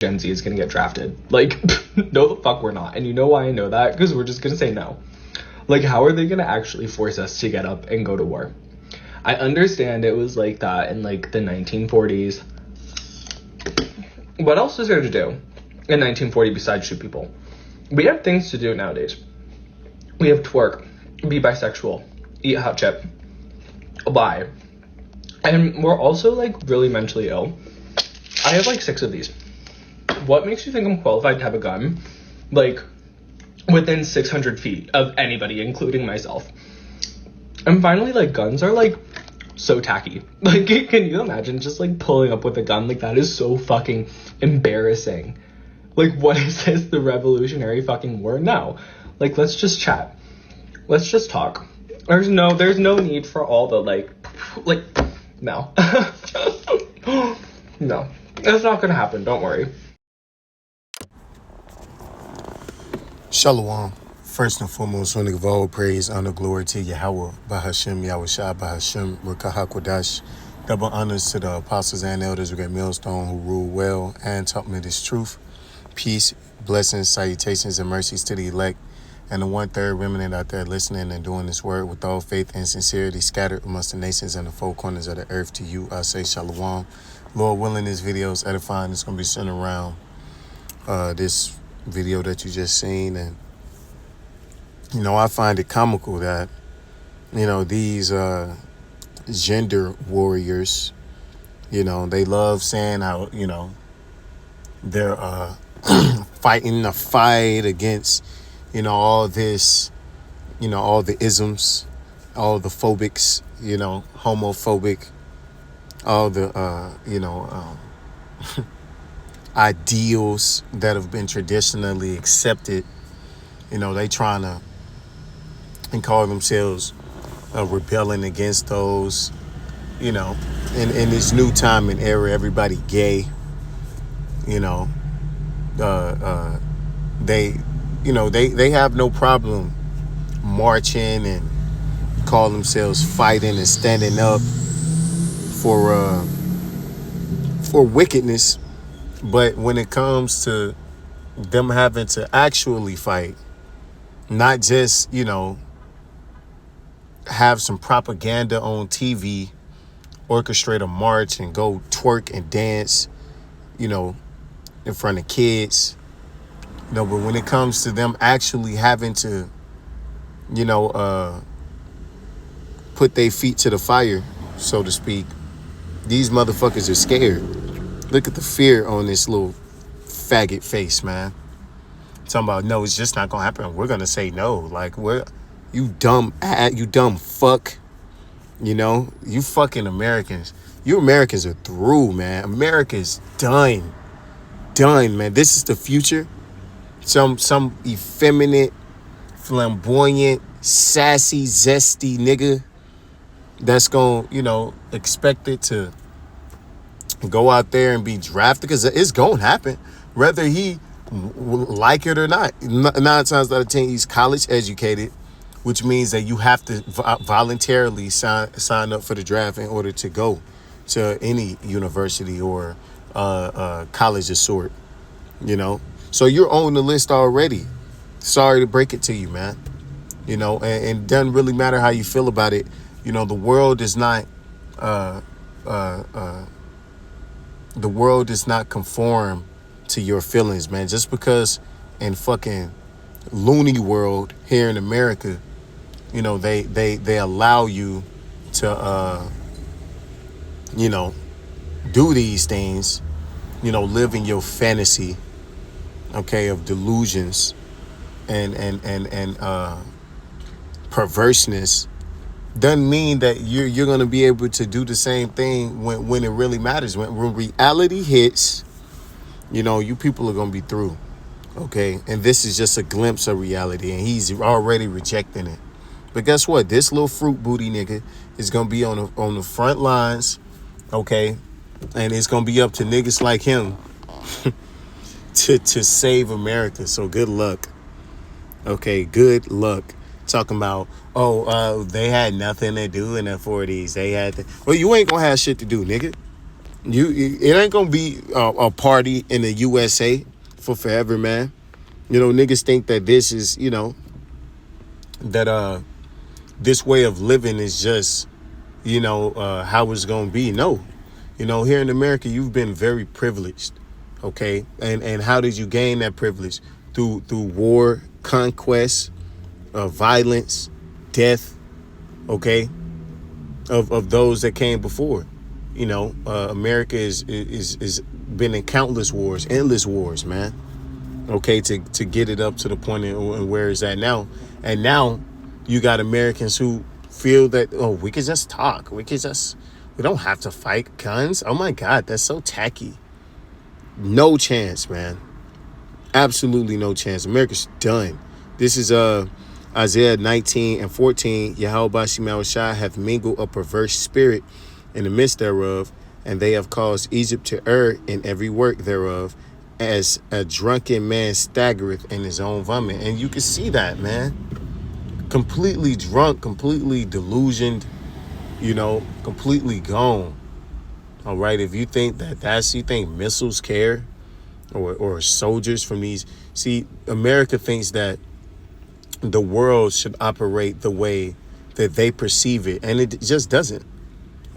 Gen Z is gonna get drafted. Like, no the fuck we're not. And you know why I know that? Because we're just gonna say no. Like, how are they gonna actually force us to get up and go to war? I understand it was like that in like the 1940s. What else is there to do in 1940 besides shoot people? We have things to do nowadays. We have twerk, be bisexual, eat hot chip, lie. And we're also like really mentally ill. I have like 6 of these. What makes you think I'm qualified to have a gun? Like, within 600 feet of anybody, including myself. And finally, like, guns are like so tacky. Like, can you imagine just like pulling up with a gun? Like, that is so fucking embarrassing. Like, what is this, the Revolutionary fucking War? No. Like, let's just chat. Let's just talk. There's no need for all the like, no. No. It's not gonna happen, don't worry. Shalom. First and foremost, I want to give all praise, honor, glory to Yahweh, Bahashem, Yahushua, Bahashem, Rukaha Kodash. Double honors to the apostles and elders of Great Millstone who rule well and taught me this truth. Peace, blessings, salutations, and mercies to the elect and the 1/3 remnant out there listening and doing this word with all faith and sincerity scattered amongst the nations and the 4 corners of the earth. To you, I say shalom. Lord willing, this video is edifying. It's going to be centered around this video that you just seen. And, you know, I find it comical that, you know, these gender warriors, you know, they love saying how, you know, they're fighting a fight against, you know, all this, you know, all the isms, all the phobics, you know, homophobic, all the, you know, ideals that have been traditionally accepted. You know, they trying to and call themselves rebelling against those. You know, in this new time and era, everybody gay. You know, they have no problem marching and call themselves fighting and standing up for wickedness. But when it comes to them having to actually fight, not just, you know, have some propaganda on TV, orchestrate a march and go twerk and dance, you know, in front of kids. You know, but when it comes to them actually having to, you know, put their feet to the fire, so to speak, these motherfuckers are scared. Look at the fear on this little faggot face, man. Talking about, no, it's just not gonna happen. We're gonna say no. Like, you dumb fuck. You know, you fucking Americans. You Americans are through, man. America's done, man. This is the future. Some effeminate, flamboyant, sassy, zesty nigga that's gonna, you know, expected to go out there and be drafted, because it's gonna happen, whether he like it or not. 9 times out of 10, he's college educated, which means that you have to voluntarily sign up for the draft in order to go to any university or college of sort. You know, so you're on the list already. Sorry to break it to you, man. You know, and it doesn't really matter how you feel about it. You know, the world does not conform to your feelings, man. Just because in fucking loony world here in America, you know, they allow you to you know, do these things, you know, live in your fantasy, okay, of delusions and perverseness, doesn't mean that you're gonna be able to do the same thing when it really matters. When reality hits, you know, you people are gonna be through, okay? And this is just a glimpse of reality, and he's already rejecting it. But guess what? This little fruit booty nigga is gonna be on the front lines, okay? And it's gonna be up to niggas like him to save America. So good luck, okay? Good luck. Talking about, they had nothing to do in the 40s. They had to. Well, you ain't gonna have shit to do, nigga. It ain't gonna be a party in the USA for forever, man. Niggas think that this is, that this way of living is just, how it's gonna be. No, here in America, you've been very privileged, okay? And how did you gain that privilege? Through war, conquest, violence, death, okay, of those that came before. America is been in countless wars, endless wars, man. Okay, to get it up to the point and where it's at now. And now you got Americans who feel that, we could just talk. We don't have to fight guns. Oh my God, that's so tacky. No chance, man. Absolutely no chance. America's done. This is Isaiah 19:14. Yahweh Shemel Shah hath mingled a perverse spirit in the midst thereof, and they have caused Egypt to err in every work thereof, as a drunken man staggereth in his own vomit. And you can see that, man. Completely drunk, completely delusioned, completely gone. All right, if you think you think missiles care, or soldiers from these. See, America thinks that the world should operate the way that they perceive it, and it just doesn't.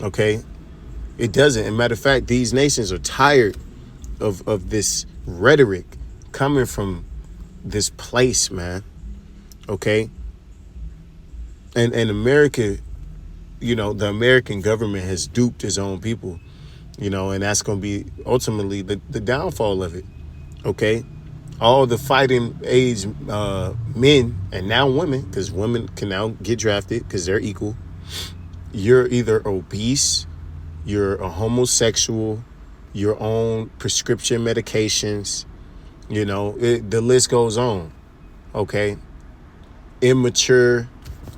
Okay, it doesn't. And matter of fact, these nations are tired of this rhetoric coming from this place, man. Okay, and America, the American government has duped its own people, and that's going to be ultimately the downfall of it. Okay, all the fighting age men and now women, because women can now get drafted because they're equal. You're either obese, you're a homosexual, you're on prescription medications, the list goes on. Okay, immature,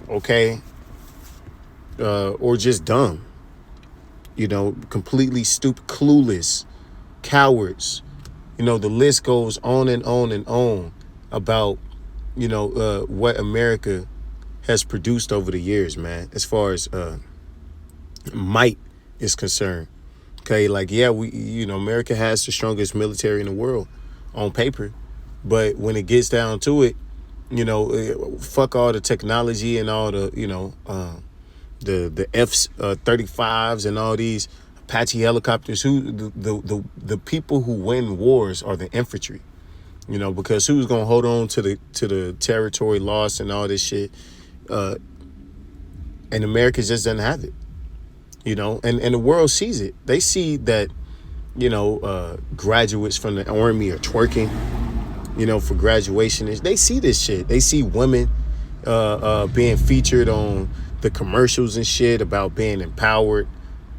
okay, or just dumb, completely stupid, clueless, cowards. The list goes on and on and on about, what America has produced over the years, man, as far as might is concerned. Okay, like, yeah, America has the strongest military in the world on paper. But when it gets down to it, fuck all the technology and all the, the F-35s and all these Apache helicopters. The people who win wars are the infantry, because who's gonna hold on to the territory lost and all this shit, and America just doesn't have it, and the world sees it. They see that, graduates from the army are twerking, for graduation. They see this shit. They see women being featured on the commercials and shit about being empowered,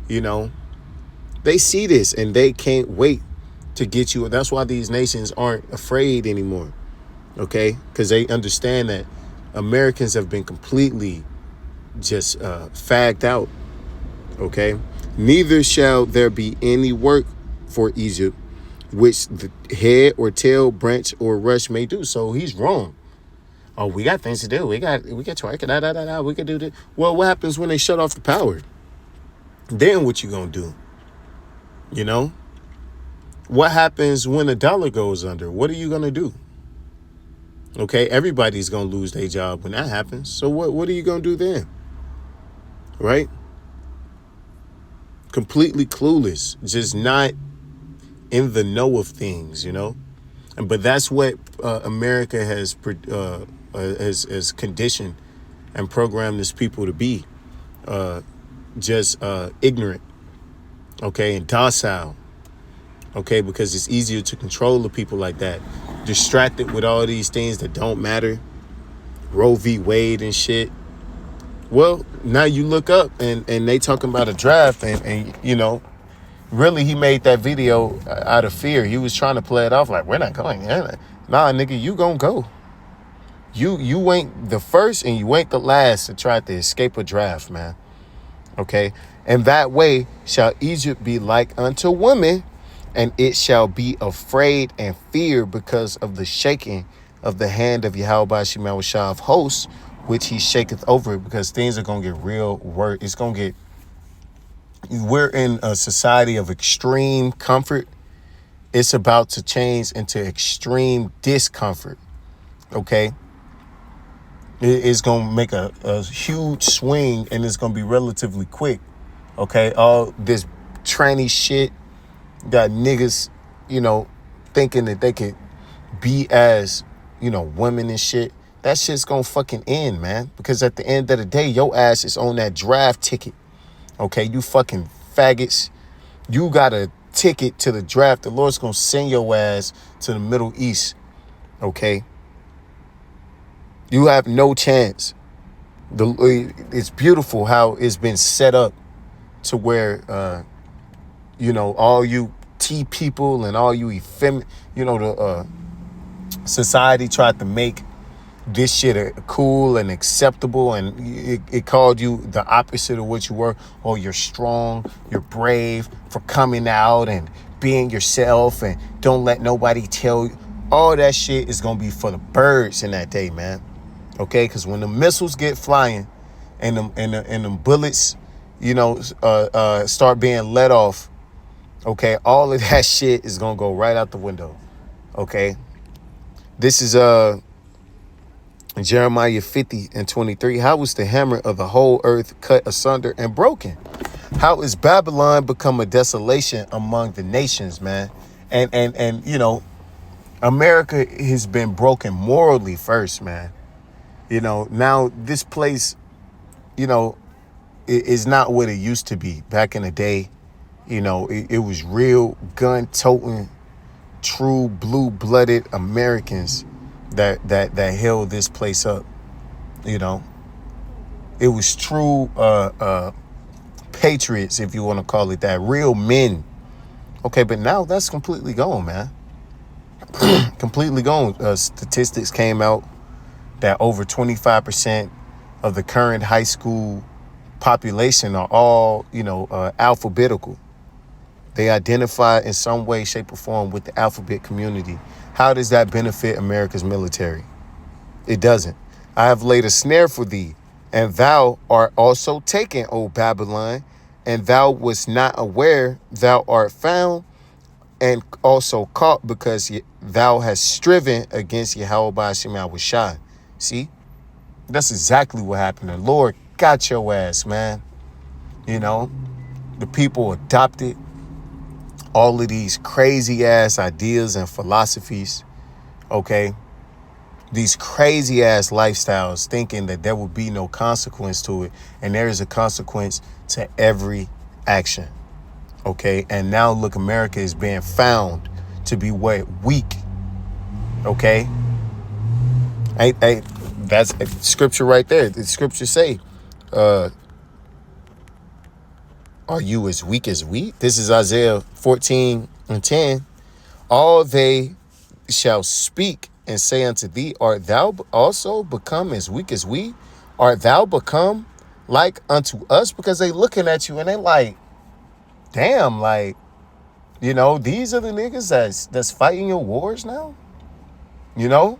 They see this and they can't wait to get you. That's why these nations aren't afraid anymore, okay? Because they understand that Americans have been completely just fagged out, okay? Neither shall there be any work for Egypt, which the head or tail, branch or rush may do. So he's wrong. Oh, we got things to do. We got twerk, we can do this. Well, what happens when they shut off the power? Then what you gonna do? What happens when the dollar goes under? What are you gonna do? Okay, everybody's gonna lose their job when that happens. So what are you gonna do then? Right? Completely clueless, just not in the know of things, But that's what America has conditioned and programmed its people to be, just ignorant, okay, and docile, okay, because it's easier to control the people like that, distracted with all these things that don't matter, Roe v. Wade and shit. Well, now you look up and they talking about a draft and really he made that video out of fear. He was trying to play it off like, we're not going. Nah, nigga, you gonna go. You ain't the first and you ain't the last to try to escape a draft, man. Okay? And that way shall Egypt be like unto women, and it shall be afraid and fear because of the shaking of the hand of Yahweh Shemel Shah of hosts, which he shaketh over it, because things are going to get real worse. It's going to get we're in a society of extreme comfort. It's about to change into extreme discomfort. Okay, it's gonna make a huge swing, and it's gonna be relatively quick. Okay, all this tranny shit got niggas, thinking that they could be as, women and shit. That shit's gonna fucking end, man. Because at the end of the day, your ass is on that draft ticket. Okay, you fucking faggots. You got a ticket to the draft. The Lord's gonna send your ass to the Middle East. Okay? You have no chance. It's beautiful how it's been set up to where, all you T people and all you effeminate, the society tried to make this shit cool and acceptable, and it called you the opposite of what you were. Oh, you're strong, you're brave for coming out and being yourself, and don't let nobody tell you. All that shit is gonna be for the birds in that day, man. Okay, because when the missiles get flying and them bullets, start being let off, okay, all of that shit is gonna go right out the window. Okay, this is Jeremiah 50:23. How was the hammer of the whole earth cut asunder and broken? How is Babylon become a desolation among the nations, man? And America has been broken morally first, man. Now this place, is not what it used to be back in the day. It was real gun-toting, true blue-blooded Americans that held this place up. It was true patriots, if you want to call it that, real men. Okay, but now that's completely gone, man. Completely gone. Statistics came out that over 25% of the current high school population are all, alphabetical. They identify in some way, shape, or form with the alphabet community. How does that benefit America's military? It doesn't. I have laid a snare for thee, and thou art also taken, O Babylon, and thou wast not aware. Thou art found and also caught, because thou hast striven against Yahweh Shema Washai. See? That's exactly what happened. The Lord got your ass, man. The people adopted all of these crazy ass ideas and philosophies, okay? These crazy ass lifestyles, thinking that there will be no consequence to it. And there is a consequence to every action, okay? And now look, America is being found to be weak, okay? That's scripture right there. The scripture say, are you as weak as wheat? This is Isaiah 14:10. All they shall speak and say unto thee, art thou also become as weak as we? Art thou become like unto us? Because they looking at you and they like, damn, like, these are the niggas that's fighting your wars now. You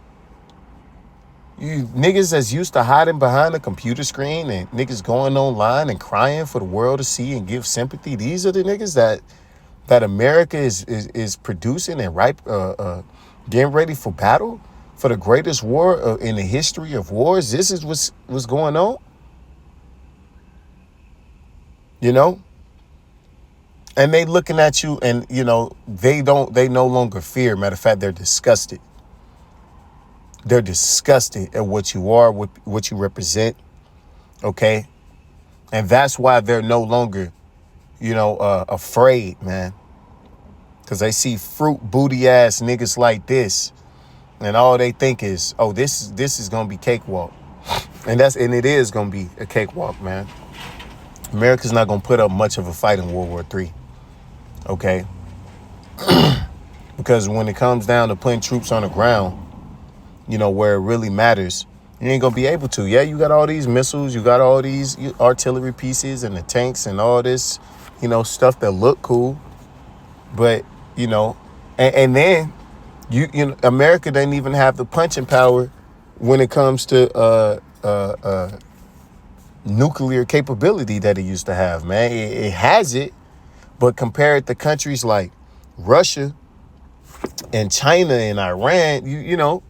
niggas that's used to hiding behind a computer screen and niggas going online and crying for the world to see and give sympathy. These are the niggas that America is producing and getting ready for battle, for the greatest war in the history of wars. This is what's going on. And they looking at you and, they no longer fear. Matter of fact, they're disgusted. They're disgusted at what you are, what you represent. Okay. And that's why they're no longer, afraid, man. Because they see fruit booty ass niggas like this. And all they think is, oh, this is going to be cakewalk. And it is going to be a cakewalk, man. America's not going to put up much of a fight in World War III. Okay. Because when it comes down to putting troops on the ground, where it really matters, you ain't gonna be able to. Yeah, you got all these missiles, you got all these artillery pieces and the tanks and all this, stuff that look cool. But, and then America doesn't even have the punching power when it comes to, nuclear capability that it used to have, man. It has it, but compared to countries like Russia and China and Iran, you know,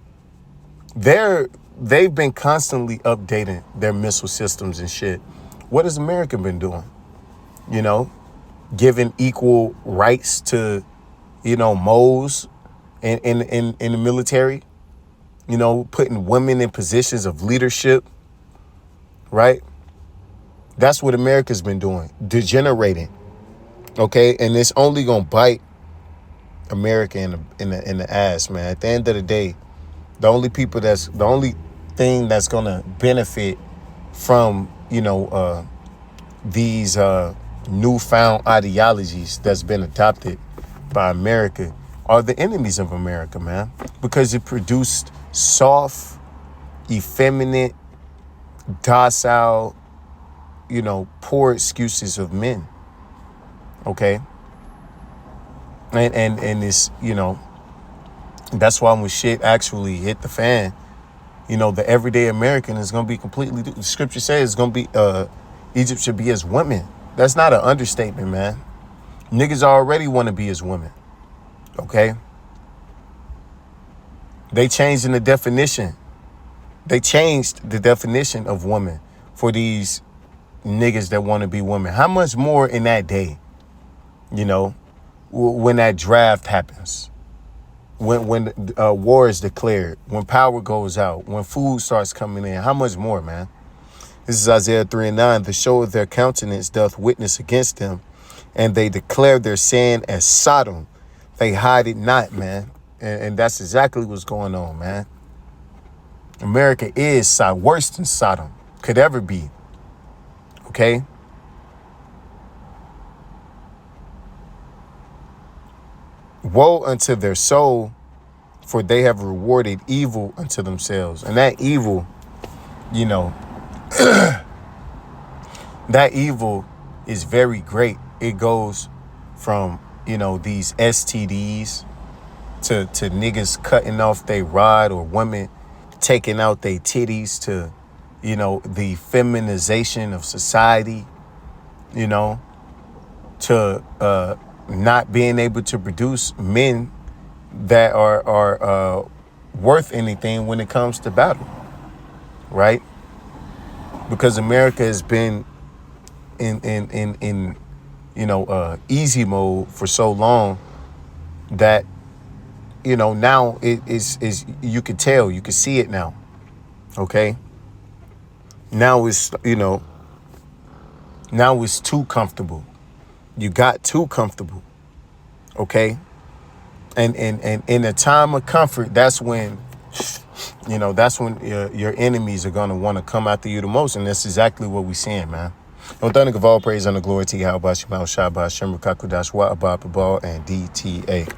they've been constantly updating their missile systems and shit. What has America been doing? You know, giving equal rights to, you know, moles in the military, you know, putting women in positions of leadership, right? That's what America's been doing, degenerating. Okay, and it's only gonna bite America in the ass, man. At the end of the day, the only thing that's gonna benefit from, you know, these newfound ideologies that's been adopted by America are the enemies of America, man, because it produced soft, effeminate, docile, you know, poor excuses of men. Okay. And it's, you know, that's why when shit actually hit the fan, you know, the everyday American is going to be completely, the scripture says it's going to be, Egypt should be as women. That's not an understatement, man. Niggas already want to be as women. Okay. They changed the definition. They changed the definition of woman for these niggas that want to be women. How much more in that day, you know, when that draft happens, when war is declared, when power goes out, when food starts coming in, how much more, man? This is Isaiah 3:9. The show of their countenance doth witness against them, and they declare their sin as Sodom. They hide it not, man. And that's exactly what's going on, man. America is worse than Sodom could ever be. Okay? Woe unto their soul, for they have rewarded evil unto themselves. And that evil, you know, that evil is very great. It goes from, you know, these STDs to niggas cutting off their rod, or women taking out their titties, to, you know, the feminization of society, you know, to not being able to produce men that are worth anything when it comes to battle, right? Because America has been in you know, easy mode for so long that, you know, now it is you can tell, you can see it now. Okay. Now it's, you know, now it's too comfortable. You got too comfortable. Okay. And in a time of comfort, that's when, you know, that's when your enemies are going to want to come after you the most. And that's exactly what we're seeing, man. Authentic of all praise and the glory to Yahweh Shema Shabbat Shem Kakudash Wa Abba Babal and DTA.